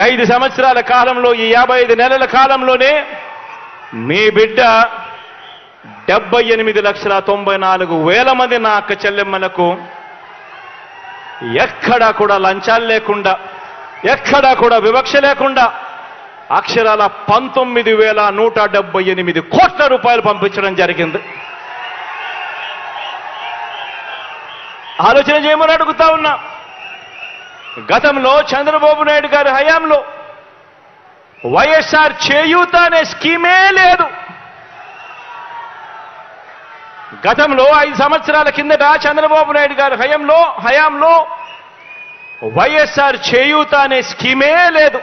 5 సంవత్సరాల కాలంలో ఈ 55 నెలల కాలంలోనే మీ బిడ్డ 78,94,000 మంది నా అక్క చెల్లెమ్మలకు ఎక్కడా కూడా లంచాలు లేకుండా, ఎక్కడా కూడా వివక్ష లేకుండా అక్షరాల 19,178 కోట్ల రూపాయలు పంపించడం జరిగింది. ఆలోచన చేయమని అడుగుతా ఉన్నా. గతంలో చంద్రబాబు నాయుడు గారి హయాంలో వైఎస్ఆర్ చేయూత అనే స్కీమే లేదు. గతంలో 5 సంవత్సరాల కిందట చంద్రబాబు నాయుడు గారి హయాంలో వైఎస్ఆర్ చేయూత అనే స్కీమే లేదు.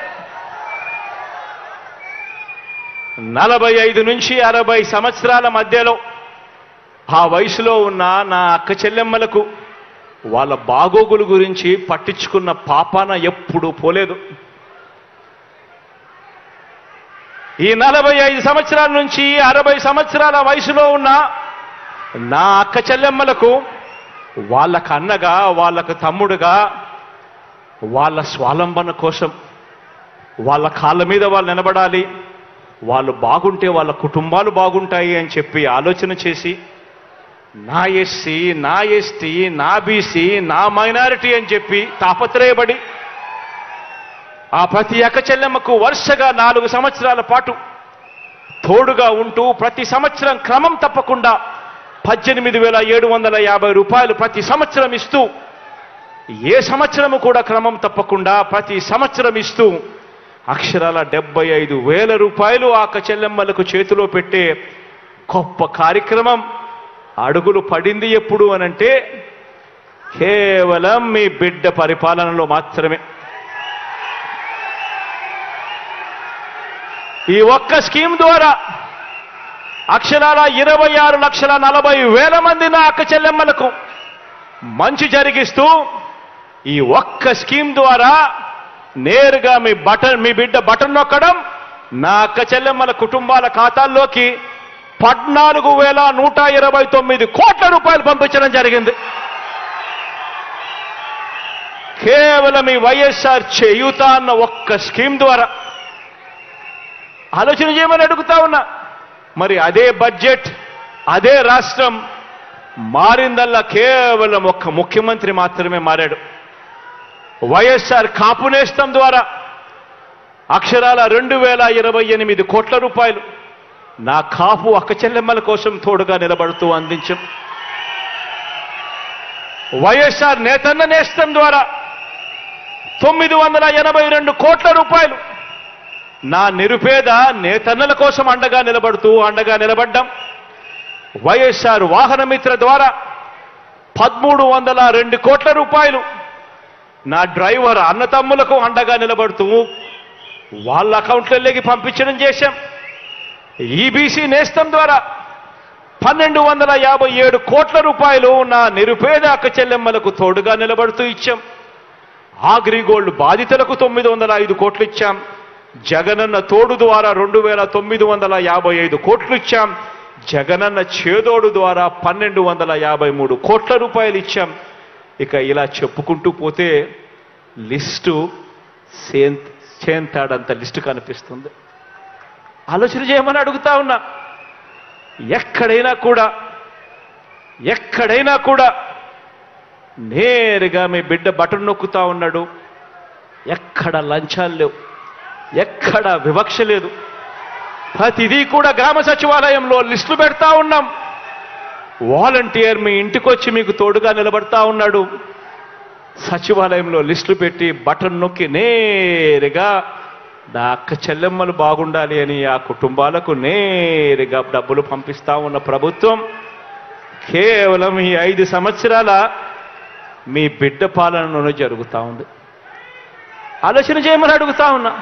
45 నుంచి 60 సంవత్సరాల మధ్యలో ఆ వయసులో ఉన్న నా అక్క చెల్లెమ్మలకు వాళ్ళ బాగోగుల గురించి పట్టించుకున్న పాపాన ఎప్పుడూ పోలేదు. ఈ 45 సంవత్సరాల నుంచి 60 సంవత్సరాల వయసులో ఉన్న నా అక్క చెల్లెమ్మలకు వాళ్ళకు అన్నగా, వాళ్ళకు తమ్ముడుగా, వాళ్ళ స్వాలంబన కోసం వాళ్ళ కాళ్ళ మీద వాళ్ళు నిలబడాలి, వాళ్ళు బాగుంటే వాళ్ళ కుటుంబాలు బాగుంటాయి అని చెప్పి ఆలోచన చేసి నా ఎస్సీ, నా ఎస్టీ, నా బీసీ, నా మైనారిటీ అని చెప్పి తాపత్రయపడి ఆ ప్రతి అక్క చెల్లెమ్మకు వరుసగా 4 సంవత్సరాల పాటు తోడుగా ఉంటూ ప్రతి సంవత్సరం క్రమం తప్పకుండా 18,750 రూపాయలు ప్రతి సంవత్సరం ఇస్తూ, ఏ సంవత్సరము కూడా క్రమం తప్పకుండా ప్రతి సంవత్సరం ఇస్తూ అక్షరాల 75,000 రూపాయలు ఆ అక్క చెల్లెమ్మలకు చేతిలో పెట్టే గొప్ప కార్యక్రమం అడుగులు పడింది ఎప్పుడు అనంటే కేవలం మీ బిడ్డ పరిపాలనలో మాత్రమే. ఈ ఒక్క స్కీమ్ ద్వారా అక్షరాల 26,40,000 మంది నా అక్క చెల్లెమ్మలకు మంచి జరిగిస్తూ ఈ ఒక్క స్కీమ్ ద్వారా నేరుగా మీ బిడ్డ బటన్ నొక్కడం, నా అక్క చెల్లెమ్మల కుటుంబాల ఖాతాల్లోకి 14,129 కోట్ల రూపాయలు పంపించడం జరిగింది. కేవలం ఈ వైఎస్ఆర్ చేయూత అన్న ఒక్క స్కీమ్ ద్వారా. ఆలోచన చేయమని అడుగుతా ఉన్నా. మరి అదే బడ్జెట్, అదే రాష్ట్రం మారిందల్లా కేవలం ఒక్క ముఖ్యమంత్రి మాత్రమే మారాడు. వైఎస్ఆర్ కాపు నేస్తం ద్వారా అక్షరాల 2,028 కోట్ల రూపాయలు నా కాపు అక్క చెల్లెమ్మల కోసం తోడుగా నిలబడుతూ అందించాం. వైఎస్ఆర్ నేతన్న నేస్తం ద్వారా 982 కోట్ల రూపాయలు నా నిరుపేద నేతన్నల కోసం అండగా నిలబడ్డాం. వైఎస్ఆర్ వాహనమిత్ర ద్వారా 1,302 కోట్ల రూపాయలు నా డ్రైవర్ అన్నతమ్ములకు అండగా నిలబడుతూ వాళ్ళ అకౌంట్లలోకి పంపించడం చేశాం. ఈబీసీ నేస్తం ద్వారా 1,257 కోట్ల రూపాయలు నా నిరుపేద అక్క చెల్లెమ్మలకు తోడుగా నిలబడుతూ ఇచ్చాం. అగ్రిగోల్డ్ బాధితులకు 905 కోట్లు ఇచ్చాం. జగనన్న తోడు ద్వారా 2,955 కోట్లు ఇచ్చాం. జగనన్న చేదోడు ద్వారా 1,253 కోట్ల రూపాయలు ఇచ్చాం. ఇక ఇలా చెప్పుకుంటూ పోతే లిస్టు చేంతాడంత లిస్టు కనిపిస్తుంది. ఆలోచన చేయమని అడుగుతా ఉన్నా. ఎక్కడైనా కూడా నేరుగా మీ బిడ్డ బటన్ నొక్కుతా ఉన్నాడు. ఎక్కడ లంచాలు లేవు, ఎక్కడ వివక్ష లేదు. ప్రతిదీ కూడా గ్రామ సచివాలయంలో లిస్టులు పెడతా ఉన్నాం. వాలంటీర్ మీ ఇంటికి వచ్చి మీకు తోడుగా నిలబడతా ఉన్నాడు. సచివాలయంలో లిస్టులు పెట్టి బటన్ నొక్కి నేరుగా నా అక్క చెల్లెమ్మలు బాగుండాలి అని ఆ కుటుంబాలకు నేరుగా డబ్బులు పంపిస్తా ఉన్న ప్రభుత్వం కేవలం ఈ 5 సంవత్సరాల మీ బిడ్డ పాలనలోనే జరుగుతూ ఉంది. ఆలోచన చేయమని అడుగుతా ఉన్నా.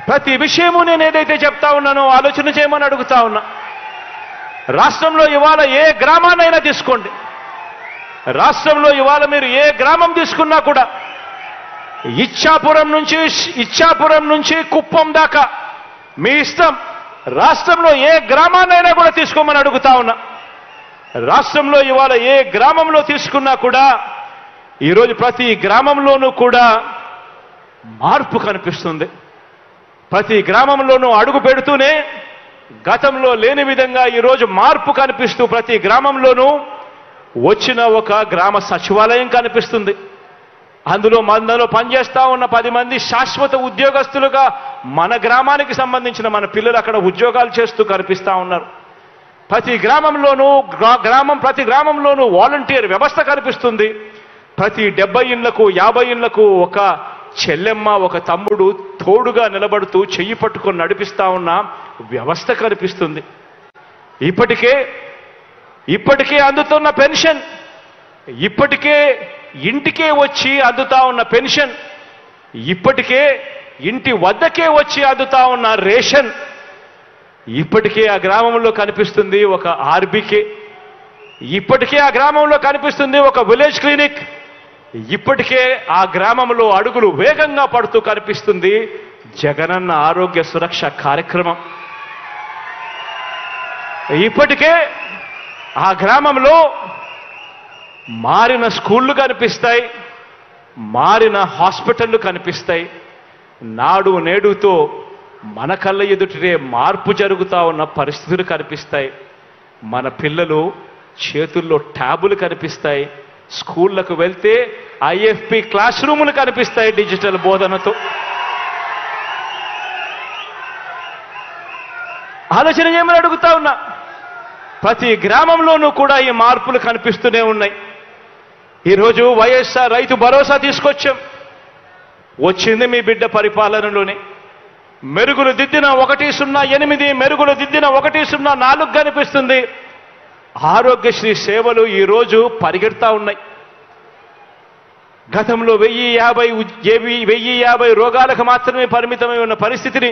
ప్రతి విషయము నేను ఏదైతే చెప్తా ఉన్నానో ఆలోచన చేయమని అడుగుతా ఉన్నా. రాష్ట్రంలో ఇవాళ ఏ గ్రామాన్నైనా తీసుకోండి, రాష్ట్రంలో ఇవాళ మీరు ఏ గ్రామం తీసుకున్నా కూడా ఇచ్చాపురం నుంచి కుప్పం దాకా మీ ఇష్టం. రాష్ట్రంలో ఏ గ్రామాన్నైనా కూడా తీసుకోమని అడుగుతా ఉన్నా. రాష్ట్రంలో ఇవాళ ఏ గ్రామంలో తీసుకున్నా కూడా ఈరోజు ప్రతి గ్రామంలోనూ కూడా మార్పు కనిపిస్తుంది. ప్రతి గ్రామంలోనూ అడుగు పెడుతూనే గతంలో లేని విధంగా ఈరోజు మార్పు కనిపిస్తూ ప్రతి గ్రామంలోనూ వచ్చిన ఒక గ్రామ సచివాలయం కనిపిస్తుంది. అందులో పనిచేస్తా ఉన్న 10 మంది శాశ్వత ఉద్యోగస్తులుగా మన గ్రామానికి సంబంధించిన మన పిల్లలు అక్కడ ఉద్యోగాలు చేస్తూ కనిపిస్తా ఉన్నారు. ప్రతి గ్రామంలోనూ వాలంటీర్ వ్యవస్థ కనిపిస్తుంది. ప్రతి 70 ఇండ్లకు 50 ఇండ్లకు ఒక చెల్లెమ్మ ఒక తమ్ముడు తోడుగా నిలబడుతూ చెయ్యి పట్టుకొని నడిపిస్తా ఉన్న వ్యవస్థ కనిపిస్తుంది. ఇప్పటికే అందుతున్న పెన్షన్, ఇప్పటికే ఇంటికే వచ్చి అందుతా ఉన్న పెన్షన్, ఇప్పటికే ఇంటి వద్దకే వచ్చి అందుతా ఉన్న రేషన్, ఇప్పటికే ఆ గ్రామంలో కనిపిస్తుంది ఒక ఆర్బీకే, ఇప్పటికే ఆ గ్రామంలో కనిపిస్తుంది ఒక విలేజ్ క్లినిక్, ఇప్పటికే ఆ గ్రామంలో అడుగులు వేగంగా పడుతూ కనిపిస్తుంది జగనన్న ఆరోగ్య సురక్ష కార్యక్రమం. ఇప్పటికే ఆ గ్రామంలో మారిన స్కూళ్ళు కనిపిస్తాయి, మారిన హాస్పిటళ్ళు కనిపిస్తాయి. నాడు నేడుతో మన కళ్ళ ఎదుటే మార్పు జరుగుతూ ఉన్న పరిస్థితులు కనిపిస్తాయి. మన పిల్లలు చేతుల్లో ట్యాబులు కనిపిస్తాయి. స్కూళ్లకు వెళ్తే ఐఎఫ్పి క్లాస్ రూములు కనిపిస్తాయి డిజిటల్ బోధనతో. ఆలోచన చేయమని అడుగుతా ఉన్నా. ప్రతి గ్రామంలోనూ కూడా ఈ మార్పులు కనిపిస్తూనే ఉన్నాయి. ఈరోజు వైఎస్ఆర్ రైతు భరోసా తీసుకొచ్చాం. వచ్చింది మీ బిడ్డ పరిపాలనలోనే. మెరుగులు దిద్దిన 108, మెరుగులు దిద్దిన 104 కనిపిస్తుంది. ఆరోగ్యశ్రీ సేవలు ఈరోజు పరిగెడతా ఉన్నాయి. గతంలో 1050 రోగాలకు మాత్రమే పరిమితమై ఉన్న పరిస్థితిని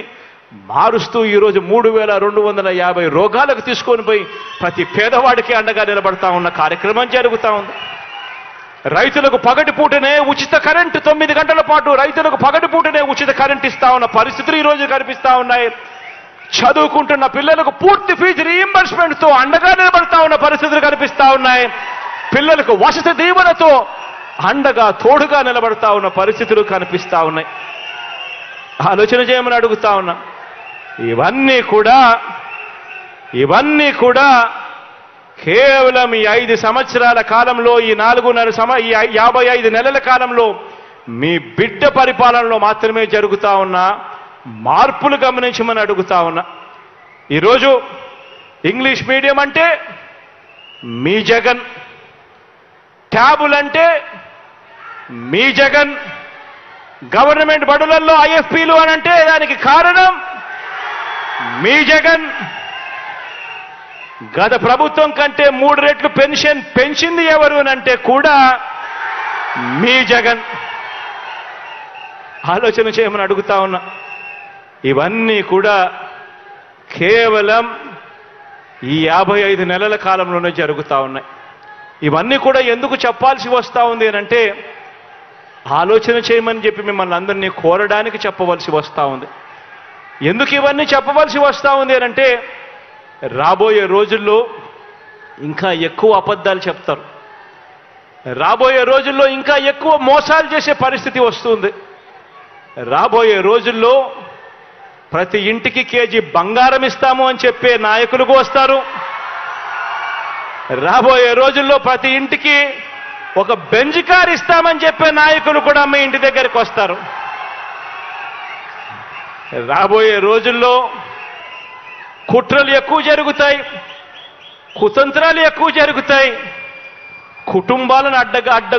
మారుస్తూ ఈరోజు 3250 రోగాలకు తీసుకొని పోయి ప్రతి పేదవాడికి అండగా నిలబడతా ఉన్న కార్యక్రమం జరుగుతూ ఉంది. రైతులకు పగటిపూటనే ఉచిత కరెంటు 9 గంటల పాటు రైతులకు పగటిపూటనే ఉచిత కరెంటు ఇస్తా ఉన్న పరిస్థితులు ఈరోజు కనిపిస్తా ఉన్నాయి. చదువుకుంటున్న పిల్లలకు పూర్తి ఫీజు రీయింబర్స్మెంట్ తో అండగా నిలబడతా ఉన్న పరిస్థితులు కనిపిస్తా ఉన్నాయి. పిల్లలకు వసతి దీవెనతో అండగా తోడుగా నిలబడతా ఉన్న పరిస్థితులు కనిపిస్తా ఉన్నాయి. ఆలోచన చేయమని అడుగుతా ఉన్నా. ఇవన్నీ కూడా కేవలం ఈ 5 సంవత్సరాల కాలంలో, ఈ 55 నెలల కాలంలో మీ బిడ్డ పరిపాలనలో మాత్రమే జరుగుతా ఉన్న మార్పులు గమనించమని అడుగుతా ఉన్నా. ఈరోజు ఇంగ్లీష్ మీడియం అంటే మీ జగన్, ట్యాబులంటే మీ జగన్, గవర్నమెంట్ బడులలో ఐఎఫ్పీలు అనంటే దానికి కారణం మీ జగన్. గత ప్రభుత్వం కంటే 3 రెట్లు పెన్షన్ పెంచింది ఎవరు అనంటే కూడా మీ జగన్. ఆలోచన చేయమని అడుగుతా ఉన్నా. ఇవన్నీ కూడా కేవలం ఈ 55 నెలల కాలంలోనే జరుగుతూ ఉన్నాయి. ఇవన్నీ కూడా ఎందుకు చెప్పాల్సి వస్తూ ఉంది అనంటే ఆలోచన చేయమని చెప్పి మిమ్మల్ని అందరినీ కోరడానికి చెప్పవలసి వస్తూ ఉంది. ఎందుకు ఇవన్నీ చెప్పవలసి వస్తూ ఉంది అనంటే రాబోయే రోజుల్లో ఇంకా ఎక్కువ అబద్ధాలు చెప్తారు. రాబోయే రోజుల్లో ఇంకా ఎక్కువ మోసాలు చేసే పరిస్థితి వస్తుంది. రాబోయే రోజుల్లో ప్రతి ఇంటికి కేజీ బంగారం ఇస్తాము అని చెప్పే నాయకులకు వస్తారు. రాబోయే రోజుల్లో ప్రతి ఇంటికి ఒక బెంజ్ కార్ ఇస్తామని చెప్పే నాయకులు కూడా మీ ఇంటి దగ్గరికి వస్తారు. రాబోయే రోజుల్లో కుట్రలు ఎక్కువ జరుగుతాయి, కుతంత్రాలు ఎక్కువ జరుగుతాయి. కుటుంబాలను అడ్డ